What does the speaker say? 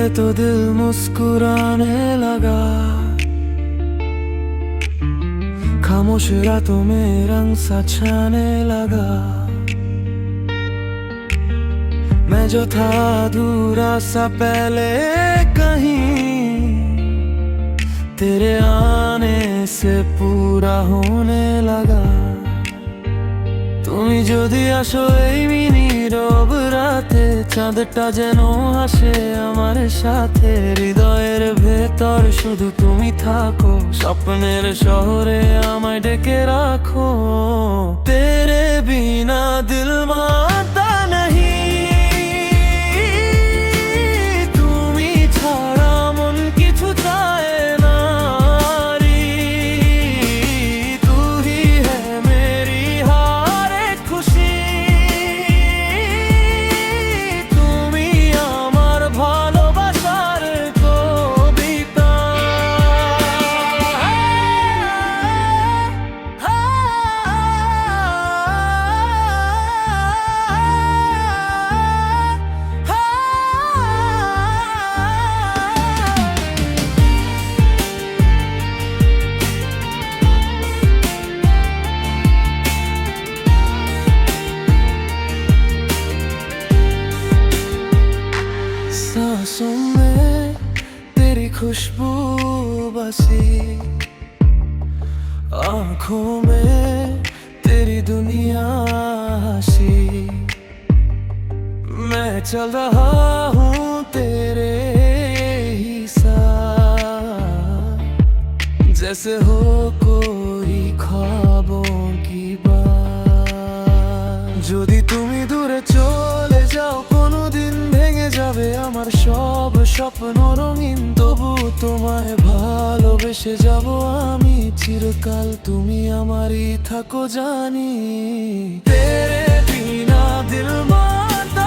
मिले तो दिल मुस्कुराने लगा, खामोश रातों में रंग सा छाने लगा। मैं जो था अधूरा सा पहले कहीं, तेरे आने से पूरा होने लगा। তুমি যদি আসো এই নীরব রাতে, চাঁদটা যেন হাসে আমার সাথে। হৃদয়ের ভেতর শুধু তুমি থাকো, স্বপ্নের শহরে আমায় ডেকে রাখো। তেরে বিনা দিল মানতা नहीं, তুমি ছাড়া মন কিছু চায় না। तू ही है मेरी हार खुशी, তুমি আমার ভালোবাসার কবিতা। सांसों में तेरी खुशबू बसी, आँखों में तेरी दुनिया हंसी। मैं चल रहा हूँ तेरे ही साथ, जैसे हो कोई ख्वाबों की बात। যদি তুমি দূরে চলে যাও, কোনোদিন ভেঙে যাবে আমার সব স্বপ্ন রঙিন। তবু তোমায় ভালোবেসে যাব আমি চিরকাল, তুমি আমারই থাকো জানি। তেরে বিনা দিল মানতা